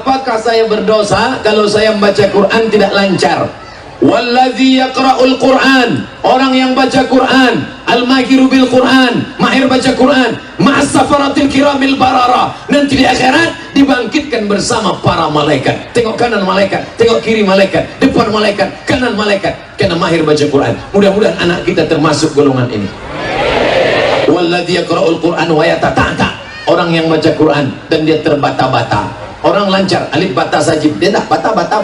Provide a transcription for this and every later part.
apakah saya berdosa kalau saya membaca Quran tidak lancar? Walladzi yaqra'ul Quran, orang yang baca Quran, al-mahiru bil Quran, mahir baca Quran, ma'as safaratil kiramil barara, nanti di akhirat dibangkitkan bersama para malaikat. Tengok kanan malaikat, tengok kiri malaikat, depan malaikat, kanan malaikat, karena mahir baca Quran. Mudah-mudahan anak kita termasuk golongan ini. Walladzi yaqra'ul Quran wa yatata'ta, orang yang baca Quran dan dia terbata-bata. Orang lancar, alif bata sajib, dia tak bata.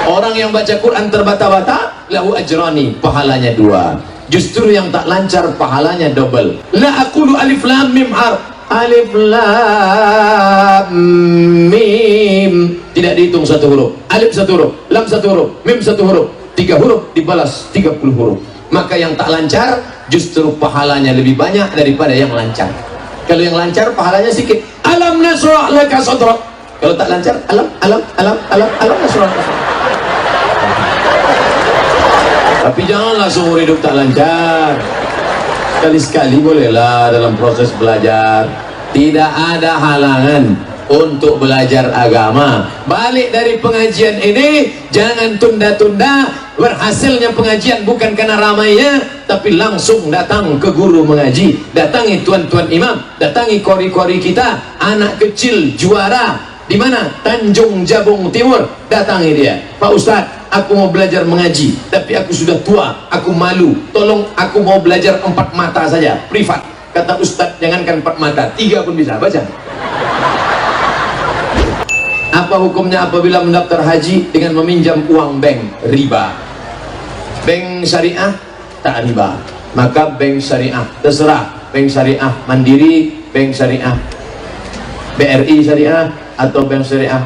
Orang yang baca Quran terbata-bata, lahu ajrani, pahalanya 2. Justru yang tak lancar pahalanya double. La aqulu alif lam mim har, alif lam mim, tidak dihitung 1 huruf. Alif 1 huruf, lam 1 huruf, mim 1 huruf, 3 huruf dibalas 30 huruf. Maka yang tak lancar justru pahalanya lebih banyak daripada yang lancar. Kalau yang lancar pahalanya sedikit. Alam nasrah laka sadrak. Kalau tak lancar, alam nasrah. Tapi janganlah seumur hidup tak lancar. Sekali-sekali bolehlah dalam proses belajar. Tidak ada halangan untuk belajar agama. Balik dari pengajian ini, jangan tunda-tunda. Berhasilnya pengajian bukan karena ramainya, tapi langsung datang ke guru mengaji, datangi tuan-tuan imam, datangi kori-kori kita, anak kecil juara di mana? Tanjung Jabung Timur. Datangi dia, Pak Ustadz, aku mau belajar mengaji, tapi aku sudah tua, aku malu, tolong aku mau belajar 4 mata saja, privat. Kata Ustadz, jangankan 4 mata, 3 pun bisa. Baca. Apa hukumnya apabila mendaftar haji dengan meminjam uang bank? Riba. Bank syariah tak riba, maka bank syariah terserah, bank syariah mandiri, bank syariah BRI syariah, atau bank syariah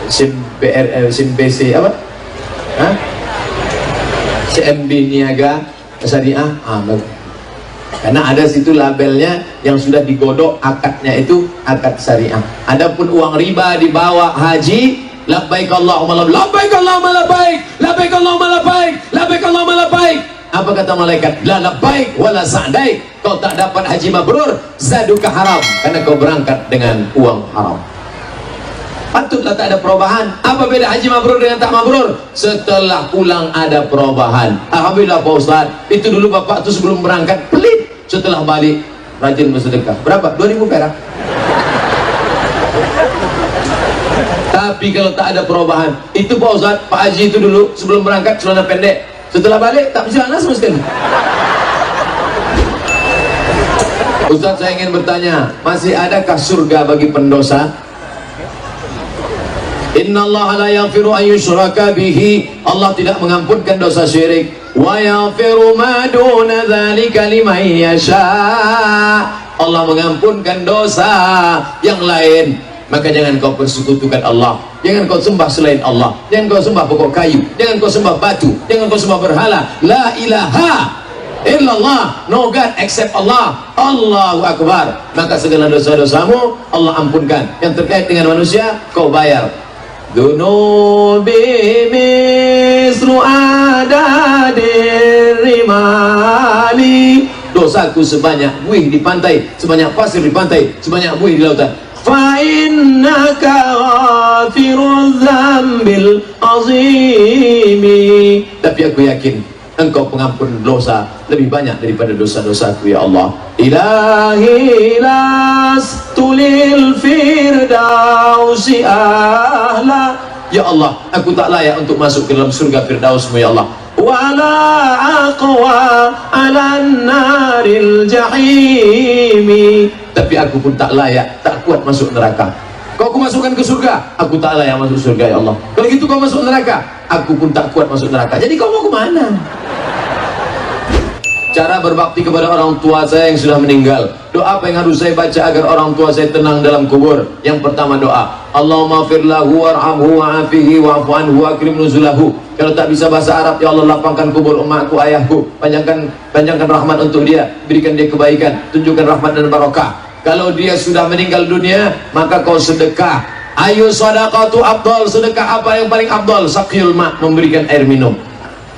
SIM BC apa? CMB Niaga syariah. Karena ada situ labelnya yang sudah digodok, akadnya itu akad syariah. Adapun uang riba dibawa haji, labbaik Allahumma labbaik Allahumma labbaik, labbaik Allahumma labbaik, labbaik Allahumma labbaik. Apa kata malaikat? La labbaik wala sa'daik. Kau tak dapat haji mabrur, zaduka haram, karena kau berangkat dengan uang haram. Patutlah tak ada perubahan. Apa beda haji mabrur dengan tak mabrur? Setelah pulang ada perubahan. Alhamdulillah Pak Ustaz, itu dulu bapak tuh sebelum berangkat pelit, setelah balik rajin bersedekah. Berapa? 2.000 perak. Tapi kalau tak ada perubahan, itu Pak Ustaz, Pak Haji itu dulu sebelum berangkat celana pendek, setelah balik tak berjalan sama sekali. Ustaz, saya ingin bertanya, masih adakah surga bagi pendosa? Innallaha la yaghfiru an yushraka bihi, Allah tidak mengampunkan dosa syirik. Wa yaghfiru ma duna dzalika liman yasha, Allah mengampunkan dosa yang lain. Maka jangan kau persekutukan Allah, jangan kau sembah selain Allah, jangan kau sembah pokok kayu, jangan kau sembah batu, jangan kau sembah berhala. La ilaha illallah, no God except Allah. Allahu Akbar. Maka segala dosa-dosamu Allah ampunkan. Yang terkait dengan manusia kau bayar. Dunubi misru adadir rimali, dosaku sebanyak buih di pantai, sebanyak pasir di pantai, sebanyak buih di lautan. Fa innaka ghafiruz dzambil azimi, tapi aku yakin Engkau pengampun dosa lebih banyak daripada dosa-dosaku ya Allah. Ilahi lastulil firdausi ahla, ya Allah, aku tak layak untuk masuk ke dalam surga Firdausmu ya Allah. Wala aqwa ala naril jahimi, tapi aku pun tak layak, tak kuat masuk neraka. Kau aku masukkan ke surga, aku tak layak masuk surga ya Allah. Kalau gitu kau masuk neraka, aku pun tak kuat masuk neraka. Jadi kau mau kemana? Cara berbakti kepada orang tua saya yang sudah meninggal. Doa apa yang harus saya baca agar orang tua saya tenang dalam kubur? Yang pertama doa, Allahumma fir lahu warhamhu wa'afihi wa'fu anhu wa akrim nuzulahu. Kalau tak bisa bahasa Arab, ya Allah lapangkan kubur emakku, ayahku, panjangkan rahmat untuk dia, berikan dia kebaikan, tunjukkan rahmat dan barakah. Kalau dia sudah meninggal dunia, maka kau sedekah. Ayu sadaqatu afdal, sedekah apa yang paling afdal? Saqiyul ma', memberikan air minum.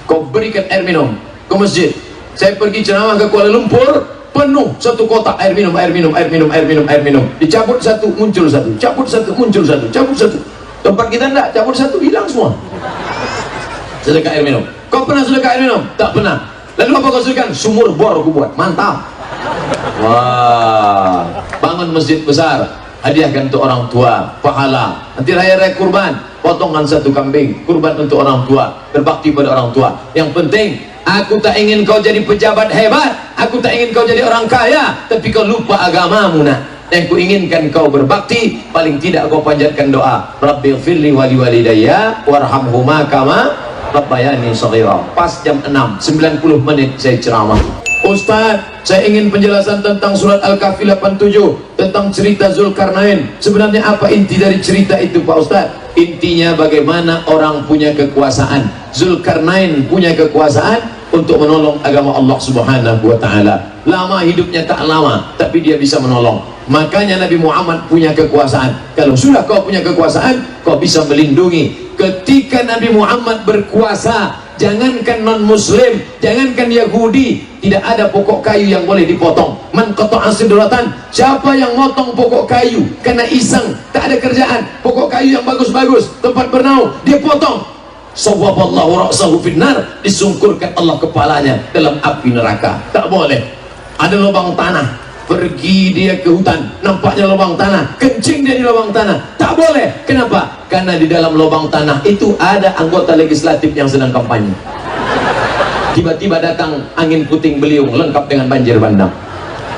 Kau berikan air minum ke masjid. Saya pergi ceramah ke Kuala Lumpur, penuh satu kotak air minum, air minum, air minum, air minum, air minum. Dicabut satu, muncul satu, cabut satu, muncul satu, cabut satu. Tempat kita enggak, cabut satu, hilang semua. Sedekah air minum. Kau pernah sedekah air minum? Tak pernah. Lalu apa kau sedekahkan? Sumur bor aku buat. Mantap. Wah, bangun masjid besar, hadiahkan untuk orang tua, pahala. Nanti raya-raya kurban, potongkan satu kambing, kurban untuk orang tua, berbakti pada orang tua. Yang penting, aku tak ingin kau jadi pejabat hebat, aku tak ingin kau jadi orang kaya, tapi kau lupa agamamu nak. Yang ku inginkan kau berbakti, paling tidak kau panjatkan doa, Rabbighfirli wali walidayya warhamhuma kama rabbayani shaghira. Pas jam 6, 90 menit saya ceramah. Ustaz, saya ingin penjelasan tentang surat Al-Kahfi 87, tentang cerita Zulkarnain. Sebenarnya apa inti dari cerita itu Pak Ustaz? Intinya bagaimana orang punya kekuasaan. Zulkarnain punya kekuasaan untuk menolong agama Allah Subhanahu wa ta'ala. Lama hidupnya tak lama, tapi dia bisa menolong. Makanya Nabi Muhammad punya kekuasaan. Kalau sudah kau punya kekuasaan, kau bisa melindungi. Ketika Nabi Muhammad berkuasa, jangankan non muslim, jangankan Yahudi, tidak ada pokok kayu yang boleh dipotong. Man qata'a sidratan, siapa yang motong pokok kayu karena iseng, tak ada kerjaan, pokok kayu yang bagus-bagus, tempat bernaung, dia potong, sawwaballahu ra'sahu finnar, disungkurkan Allah kepalanya dalam api neraka. Tak boleh. Ada lubang tanah, pergi dia ke hutan, nampaknya lubang tanah, kencing dia di lubang tanah, tak boleh. Kenapa? Karena di dalam lubang tanah itu ada anggota legislatif yang sedang kampanye. Tiba-tiba datang angin puting beliung lengkap dengan banjir bandang.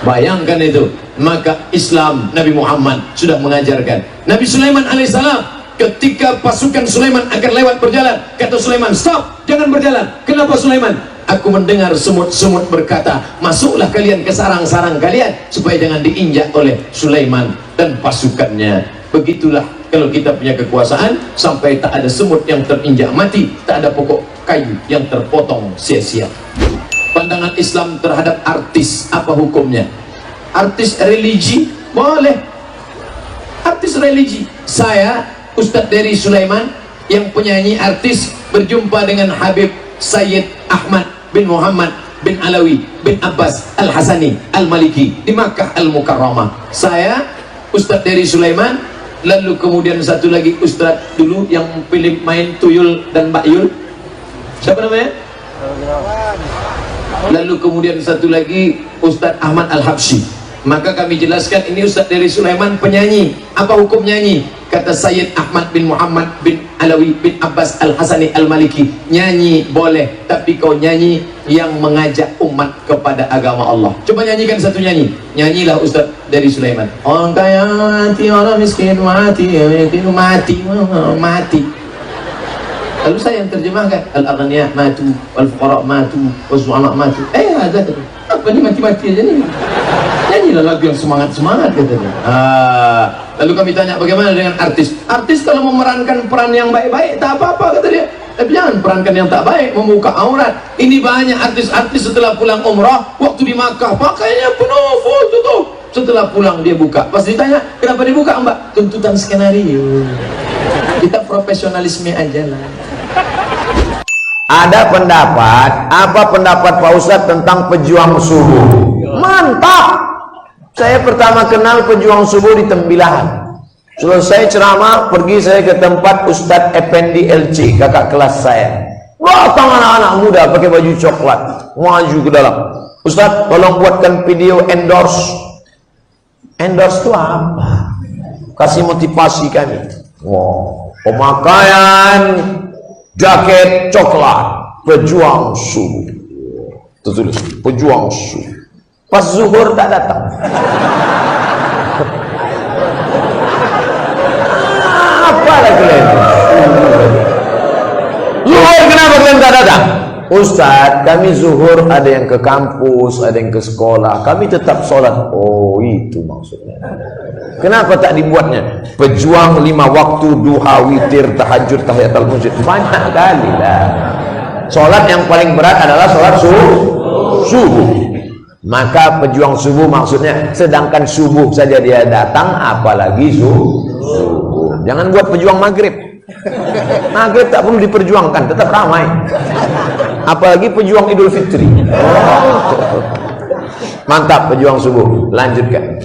Bayangkan itu. Maka Islam Nabi Muhammad sudah mengajarkan. Nabi Sulaiman alaihissalam, ketika pasukan Sulaiman akan lewat berjalan, kata Sulaiman, stop, jangan berjalan. Kenapa Sulaiman? Aku mendengar semut-semut berkata, masuklah kalian ke sarang-sarang kalian, supaya jangan diinjak oleh Sulaiman dan pasukannya. Begitulah kalau kita punya kekuasaan, sampai tak ada semut yang terinjak mati, tak ada pokok kayu yang terpotong sia-sia. Pandangan Islam terhadap artis, apa hukumnya? Artis religi boleh. Artis religi. Saya Ustadz Dery Sulaiman, yang penyanyi artis, berjumpa dengan Habib Sayyid Ahmad bin Muhammad bin Alawi bin Abbas Al-Hasani Al-Maliki di Makkah Al-Mukarramah. Saya Ustadz Dery Sulaiman, lalu kemudian satu lagi Ustadz dulu yang film main Tuyul dan Mbak Yul, siapa namanya? Lalu kemudian satu lagi Ustadz Ahmad Al-Habsyi. Maka kami jelaskan, ini Ustadz Dery Sulaiman penyanyi. Apa hukum nyanyi? Kata Sayyid Ahmad bin Muhammad bin Alawi bin Abbas Al-Hasani Al-Maliki, nyanyi boleh, tapi kau nyanyi yang mengajak umat kepada agama Allah. Coba nyanyikan satu nyanyi. Nyanyilah Ustadz Dery Sulaiman. Orang kaya mati, orang miskin mati, yatim mati, mati. Lalu saya yang terjemahkan, al-aghniya matu, wal-fuqara matu, wal-zu'ama matu. Ada apa nih mati-mati aja nih? Nyanyilah lagu yang semangat-semangat katanya. Lalu kami tanya, bagaimana dengan artis? Artis kalau memerankan peran yang baik-baik tak apa-apa kata dia. Tapi jangan perankan yang tak baik, membuka aurat. Ini banyak artis-artis setelah pulang umrah, waktu di Makkah pakainya penuh full tutup. Setelah pulang dia buka. Pas ditanya, kenapa dibuka Mbak? Tuntutan skenario. Kita profesionalisme aja lah. Ada pendapat, apa pendapat Pak Ustadz tentang pejuang subuh? Mantap! Saya pertama kenal pejuang subuh di Tembilahan. Selesai ceramah, pergi saya ke tempat Ustadz Effendi LC, kakak kelas saya. Datang anak-anak muda pakai baju coklat, maju ke dalam. Ustadz, tolong buatkan video endorse. Endorse itu apa? Kasih motivasi kami. Wow, pemakaian jaket coklat pejuang subuh. Tertulis pejuang subuh. Pas zuhur tak datang. Apa lagi kalian? Zuhur kenapa kalian tak datang? Ustadz, kami zuhur ada yang ke kampus, ada yang ke sekolah, kami tetap sholat. Oh, itu maksudnya. Kenapa tak dibuatnya? Pejuang 5 waktu, duha, witir, tahajud, tahiyatul masjid. Banyak kali lah. Sholat yang paling berat adalah sholat subuh. Maka pejuang subuh maksudnya, sedangkan subuh saja dia datang, apalagi subuh. Jangan buat pejuang maghrib. Maghrib tak perlu diperjuangkan, tetap ramai. Apalagi pejuang Idul Fitri. Oh. Mantap pejuang subuh. Lanjutkan.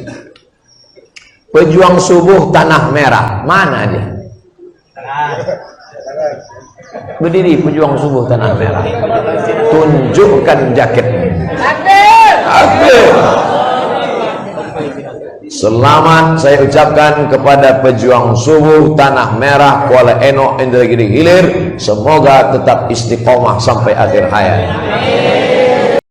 Pejuang subuh Tanah Merah, mana dia? Berdiri pejuang subuh Tanah Merah. Tunjukkan jaketnya. Takbir. Selamat saya ucapkan kepada pejuang subuh Tanah Merah Kuala Eno Indragiri Hilir, semoga tetap istiqomah sampai akhir hayat.